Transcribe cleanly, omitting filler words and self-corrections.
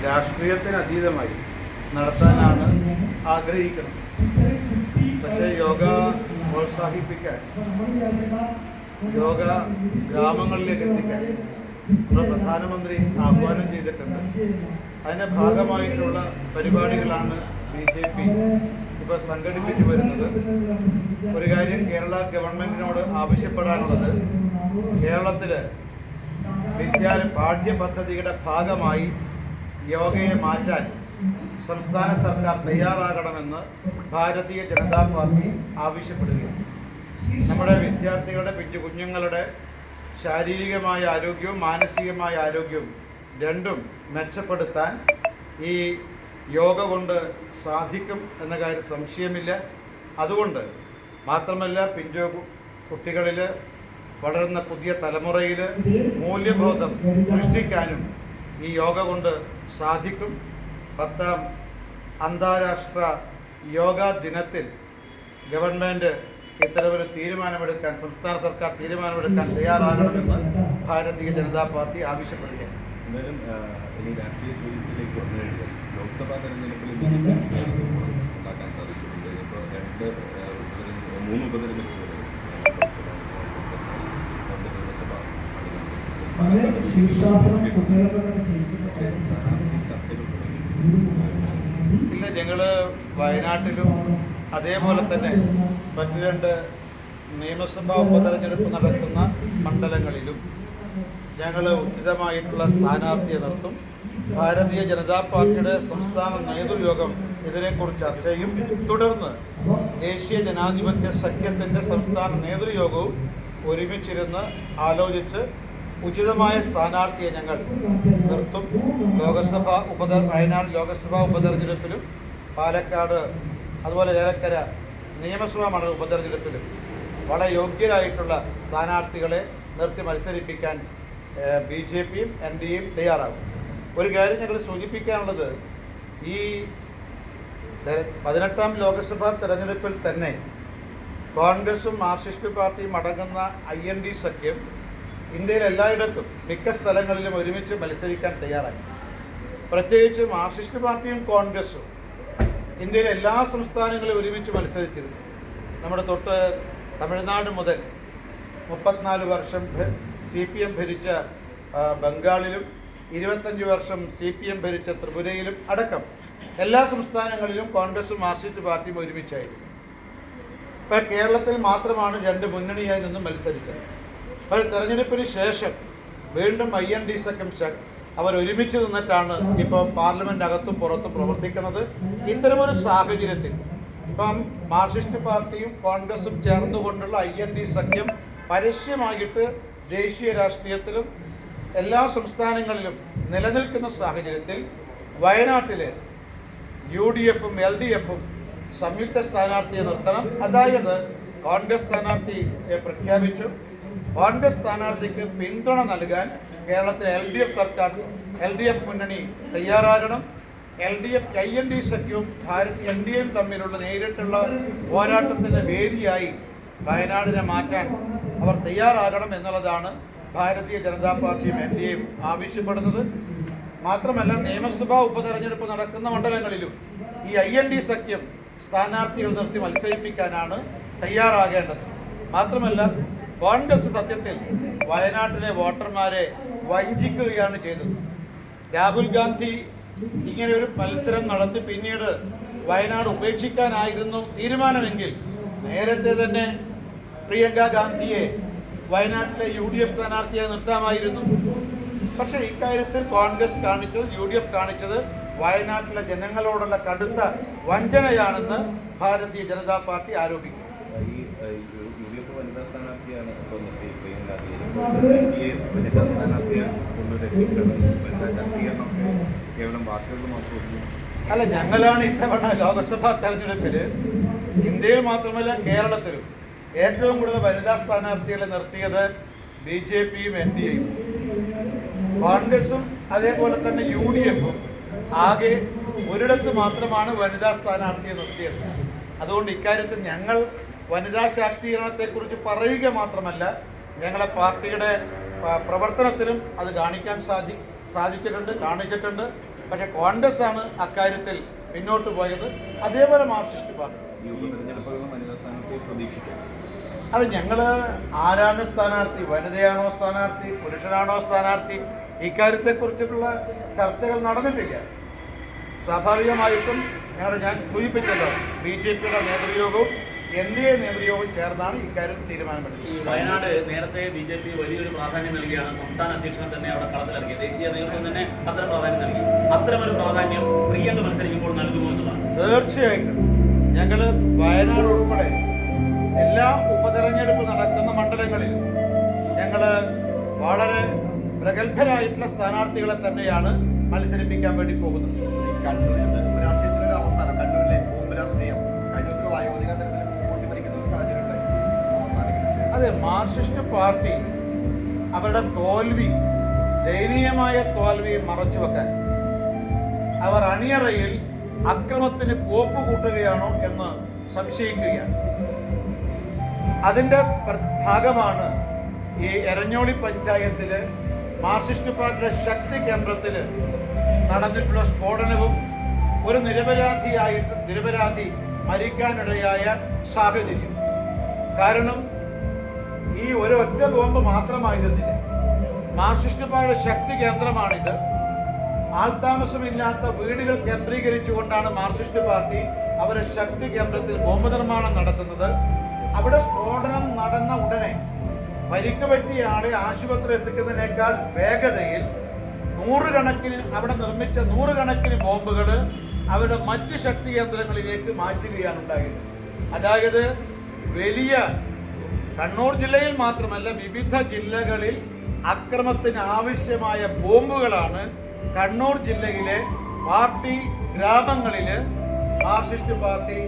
രാഷ്ട്രീയത്തിന് അതീതമായി നടത്താനാണ് ആഗ്രഹിക്കുന്നത്. പക്ഷേ യോഗ പ്രോത്സാഹിപ്പിക്കാൻ, യോഗ ഗ്രാമങ്ങളിലേക്ക് എത്തിക്കാൻ നമ്മുടെ പ്രധാനമന്ത്രി ആഹ്വാനം ചെയ്തിട്ടുണ്ട്. അതിൻ്റെ ഭാഗമായിട്ടുള്ള പരിപാടികളാണ് BJP ഇപ്പോൾ സംഘടിപ്പിച്ചു വരുന്നത്. ഒരു കാര്യം കേരള ഗവൺമെൻറ്റിനോട് ആവശ്യപ്പെടാനുള്ളത്, കേരളത്തിൽ പാഠ്യപദ്ധതിയുടെ ഭാഗമായി യോഗയെ മാറ്റാൻ സംസ്ഥാന സർക്കാർ തയ്യാറാകണമെന്ന് ഭാരതീയ ജനതാ പാർട്ടി ആവശ്യപ്പെടുകയാണ്. നമ്മുടെ വിദ്യാർത്ഥികളുടെ കുഞ്ഞുങ്ങളുടെ ശാരീരികമായ ആരോഗ്യവും മാനസികമായ ആരോഗ്യവും രണ്ടും മെച്ചപ്പെടുത്താൻ ഈ യോഗ കൊണ്ട് സാധിക്കും എന്ന കാര്യം സംശയമില്ല. അതുകൊണ്ട് മാത്രമല്ല, കുട്ടികളിൽ വളരുന്ന പുതിയ തലമുറയിൽ മൂല്യബോധം സൃഷ്ടിക്കാനും ഈ യോഗ കൊണ്ട് സാധിക്കും. 10ാം അന്താരാഷ്ട്ര യോഗാ ദിനത്തിൽ ഗവൺമെൻറ് ഇത്തരമൊരു തീരുമാനമെടുക്കാൻ, സംസ്ഥാന സർക്കാർ തീരുമാനമെടുക്കാൻ തയ്യാറാകണമെന്ന് ഭാരതീയ ജനതാ പാർട്ടി ആവശ്യപ്പെടുകയാണ്. ഇനി രാഷ്ട്രീയ ചോദ്യത്തിലേക്ക് വന്നു കഴിഞ്ഞാൽ, ലോക്സഭാ തെരഞ്ഞെടുപ്പിൽ ഉണ്ടാക്കാൻ സാധിച്ചിട്ടുണ്ട്. ഇപ്പോൾ 3 ഉപതെരഞ്ഞെടുപ്പുകൾ ഇല്ല, ഞങ്ങൾ വയനാട്ടിലും അതേപോലെ തന്നെ മറ്റു 2 നിയമസഭാ ഉപതെരഞ്ഞെടുപ്പ് നടക്കുന്ന മണ്ഡലങ്ങളിലും ഞങ്ങൾ ഉചിതമായിട്ടുള്ള സ്ഥാനാർത്ഥിയെ നിർത്തും. ഭാരതീയ ജനതാ പാർട്ടിയുടെ സംസ്ഥാന നേതൃയോഗം ഇതിനെക്കുറിച്ച് ചർച്ച ചെയ്യും. തുടർന്ന് ദേശീയ ജനാധിപത്യ സഖ്യത്തിൻ്റെ സംസ്ഥാന നേതൃയോഗവും ഒരുമിച്ചിരുന്ന് ആലോചിച്ച് ഉചിതമായ സ്ഥാനാർത്ഥിയെ ഞങ്ങൾ നിർത്തും. വയനാട് ലോക്സഭാ ഉപതെരഞ്ഞെടുപ്പിലും പാലക്കാട് അതുപോലെ ചേലക്കര നിയമസഭാ മണ്ഡല ഉപതെരഞ്ഞെടുപ്പിലും വളരെ യോഗ്യരായിട്ടുള്ള സ്ഥാനാർത്ഥികളെ നിർത്തി മത്സരിപ്പിക്കാൻ BJPയും NDAയും തയ്യാറാകും. ഒരു കാര്യം ഞങ്ങൾ സൂചിപ്പിക്കാനുള്ളത്, ഈ 18ാം ലോക്സഭാ തെരഞ്ഞെടുപ്പിൽ തന്നെ കോൺഗ്രസും മാർക്സിസ്റ്റ് പാർട്ടിയും അടങ്ങുന്ന IND സഖ്യം ഇന്ത്യയിൽ എല്ലായിടത്തും മിക്ക സ്ഥലങ്ങളിലും ഒരുമിച്ച് മത്സരിക്കാൻ തയ്യാറായി. പ്രത്യേകിച്ച് മാർക്സിസ്റ്റ് പാർട്ടിയും കോൺഗ്രസും ഇന്ത്യയിലെ എല്ലാ സംസ്ഥാനങ്ങളിലും ഒരുമിച്ച് മത്സരിച്ചിരുന്നു. നമ്മുടെ തമിഴ്നാട് മുതൽ 34 വർഷം CPM ഭരിച്ച ബംഗാളിലും 25 വർഷം CPM ഭരിച്ച ത്രിപുരയിലും അടക്കം എല്ലാ സംസ്ഥാനങ്ങളിലും കോൺഗ്രസും മാർക്സിസ്റ്റ് പാർട്ടിയും ഒരുമിച്ചായിരുന്നു. ഇപ്പം കേരളത്തിൽ മാത്രമാണ് 2 മുന്നണിയായി നിന്നും മത്സരിച്ചത്. അപ്പോൾ തെരഞ്ഞെടുപ്പിന് ശേഷം വീണ്ടും IND സഖ്യം അവർ ഒരുമിച്ച് നിന്നിട്ടാണ് ഇപ്പോൾ പാർലമെൻ്റ് അകത്തും പുറത്തും പ്രവർത്തിക്കുന്നത്. ഇത്തരമൊരു സാഹചര്യത്തിൽ ഇപ്പം മാർക്സിസ്റ്റ് പാർട്ടിയും കോൺഗ്രസും ചേർന്നുകൊണ്ടുള്ള IND സഖ്യം പരസ്യമായിട്ട് ദേശീയ രാഷ്ട്രീയത്തിലും എല്ലാ സംസ്ഥാനങ്ങളിലും നിലനിൽക്കുന്ന സാഹചര്യത്തിൽ വയനാട്ടിലെ UDFും LDFും സംയുക്ത സ്ഥാനാർത്ഥിയെ നിർത്തണം. അതായത് കോൺഗ്രസ് സ്ഥാനാർത്ഥിയെ പ്രഖ്യാപിച്ചു. കോൺഗ്രസ് സ്ഥാനാർത്ഥിക്ക് പിന്തുണ നൽകാൻ കേരളത്തിലെ LDF മുന്നണി തയ്യാറാകണം. LDF IND സഖ്യവും NDAയും തമ്മിലുള്ള നേരിട്ടുള്ള പോരാട്ടത്തിൻ്റെ വേദിയായി വയനാടിനെ മാറ്റാൻ അവർ തയ്യാറാകണം എന്നുള്ളതാണ് ഭാരതീയ ജനതാ പാർട്ടിയും NDAയും ആവശ്യപ്പെടുന്നത്. മാത്രമല്ല, നിയമസഭാ ഉപതെരഞ്ഞെടുപ്പ് നടക്കുന്ന മണ്ഡലങ്ങളിലും ഈ IND സഖ്യം സ്ഥാനാർത്ഥികൾ നിർത്തി മത്സരിപ്പിക്കാനാണ് തയ്യാറാകേണ്ടത്. മാത്രമല്ല, കോൺഗ്രസ് സത്യത്തിൽ വയനാട്ടിലെ വോട്ടർമാരെ വഞ്ചിക്കുകയാണ് ചെയ്തത്. രാഹുൽ ഗാന്ധി ഇങ്ങനെ ഒരു മത്സരം നടത്തി പിന്നീട് വയനാട് ഉപേക്ഷിക്കാനായിരുന്നു തീരുമാനമെങ്കിൽ നേരത്തെ തന്നെ പ്രിയങ്ക ഗാന്ധിയെ വയനാട്ടിലെ UDF സ്ഥാനാർത്ഥിയായി നിർത്താമായിരുന്നു. പക്ഷേ ഇക്കാര്യത്തിൽ കോൺഗ്രസ് UDF കാണിച്ചത് വയനാട്ടിലെ ജനങ്ങളോടുള്ള കടുത്ത വഞ്ചനയാണെന്ന് ഭാരതീയ ജനതാ പാർട്ടി ആരോപിക്കുന്നു. UDF വനിതാ സ്ഥാനാർത്ഥിയാണ് ഇപ്പോൾ വനിതാ സ്ഥാനാർത്ഥിയെ കേവലം വാക്കുകൾ മാത്രമേ. അല്ല, ഞങ്ങളാണ് ഇത്തവണ ലോക്സഭാ തെരഞ്ഞെടുപ്പിൽ ഇന്ത്യയിൽ മാത്രമല്ല കേരളത്തിലും ഏറ്റവും കൂടുതൽ വനിതാ സ്ഥാനാർത്ഥികളെ നിർത്തിയത് BJPയും NDAയും. കോൺഗ്രസും അതേപോലെ തന്നെ UDFും ആകെ ഒരിടത്ത് മാത്രമാണ് വനിതാ സ്ഥാനാർത്ഥിയെ നിർത്തിയത്. അതുകൊണ്ട് ഇക്കാര്യത്തിൽ ഞങ്ങൾ വനിതാ ശാക്തീകരണത്തെക്കുറിച്ച് പറയുക മാത്രമല്ല, ഞങ്ങളെ പാർട്ടിയുടെ പ്രവർത്തനത്തിലും അത് കാണിക്കാൻ സാധിച്ചിട്ടുണ്ട്, കാണിച്ചിട്ടുണ്ട്. പക്ഷേ കോൺഗ്രസ് ആണ് അക്കാര്യത്തിൽ പിന്നോട്ട് പോയത്. അതേപോലെ മാർക്സിസ്റ്റ് പാർട്ടി. ഈ ഉപതെരഞ്ഞെടുപ്പുകളിലും വനിതാ സ്ഥാനാർത്ഥിയെ പ്രതീക്ഷിക്കാം. അത് ഞങ്ങൾ ആരാണ് സ്ഥാനാർത്ഥി, വനിതയാണോ സ്ഥാനാർത്ഥി, പുരുഷനാണോ സ്ഥാനാർത്ഥി, ഇക്കാര്യത്തെക്കുറിച്ചിട്ടുള്ള ചർച്ചകൾ നടന്നിട്ടില്ല. സ്വാഭാവികമായിട്ടും ഞാൻ സൂചിപ്പിച്ചല്ലോ, BJPയുടെ നേതൃയോഗവും NDA നേതൃയോഗവും ചേർന്നാണ് ഇക്കാര്യത്തിൽ തീരുമാനമെടുത്തത്. ഈ വയനാട് നേരത്തെ BJP വലിയൊരു പ്രാധാന്യം നൽകിയാണ് സംസ്ഥാന അധ്യക്ഷനെ തന്നെ അവിടെ കളത്തിലിറക്കിയത്. ദേശീയ നേതൃത്വം തന്നെ അത്തരം പ്രാധാന്യം നൽകി. അത്തരമൊരു പ്രാധാന്യം പ്രിയങ്ക മത്സരിക്കുമ്പോൾ നൽകുമോ എന്നുള്ളതാണ്. തീർച്ചയായിട്ടും ഞങ്ങൾ വയനാട് ഉൾപ്പെടെ എല്ലാ ഉപതെരഞ്ഞെടുപ്പ് നടക്കുന്ന മണ്ഡലങ്ങളിലും ഞങ്ങൾ വളരെ പ്രഗത്ഭരായിട്ടുള്ള സ്ഥാനാർത്ഥികളെ തന്നെയാണ് മത്സരിപ്പിക്കാൻ വേണ്ടി പോകുന്നത്. കണ്ണൂരിൽ ഉപരാഷ്ട്രീയത്തിനൊരു അവസാനം, കണ്ണൂരിലെ ബോംബ് രാഷ്ട്രീയം കഴിഞ്ഞ ദിവസം വായുദിന തെരഞ്ഞെടുപ്പിൽ പൊട്ടിപ്പറിക്കുന്ന ഒരു സാഹചര്യം ഉണ്ടായി. അതെ, മാർക്സിസ്റ്റ് പാർട്ടി അവരുടെ തോൽവി, ദയനീയമായ തോൽവി മറച്ചു വെക്കാൻ അവർ അണിയറയിൽ അക്രമത്തിന് കോപ്പ് കൂട്ടുകയാണോ എന്ന് സംശയിക്കുകയാണ്. അതിൻ്റെ ഭാഗമാണ് ഈ എരഞ്ഞോളി പഞ്ചായത്തിൽ മാർക്സിസ്റ്റ് പാർട്ടിയുടെ ശക്തി കേന്ദ്രത്തിൽ നടന്നിട്ടുള്ള സ്ഫോടനവും ഒരു നിരപരാധി മരിക്കാനിടയായ സാഹചര്യം. കാരണം ഈ ഒരൊറ്റ ബോംബ് മാത്രമായിരുന്നില്ല, മാർക്സിസ്റ്റ് പാർട്ടിയുടെ ശക്തി കേന്ദ്രമാണിത്. ആൾതാമസമില്ലാത്ത വീടുകൾ കേന്ദ്രീകരിച്ചുകൊണ്ടാണ് മാർക്സിസ്റ്റ് പാർട്ടി അവരുടെ ശക്തി കേന്ദ്രത്തിൽ ബോംബ് നിർമ്മാണം നടത്തുന്നത്. അവിടെ സ്ഫോടനം നടന്ന ഉടനെ പരിക്ക് പറ്റിയ ആളെ ആശുപത്രി എത്തിക്കുന്നതിനേക്കാൾ വേഗതയിൽ അവിടെ നിർമ്മിച്ച നൂറുകണക്കിന് ബോംബുകൾ അവരുടെ മറ്റ് ശക്തി കേന്ദ്രങ്ങളിലേക്ക് മാറ്റുകയാണ് ഉണ്ടായത്. അതായത് വലിയ കണ്ണൂർ ജില്ലയിൽ മാത്രമല്ല വിവിധ ജില്ലകളിൽ അക്രമത്തിന് ആവശ്യമായ ബോംബുകളാണ് കണ്ണൂർ ജില്ലയിലെ പാർട്ടി ഗ്രാമങ്ങളിൽ മാർക്സിസ്റ്റ് പാർട്ടി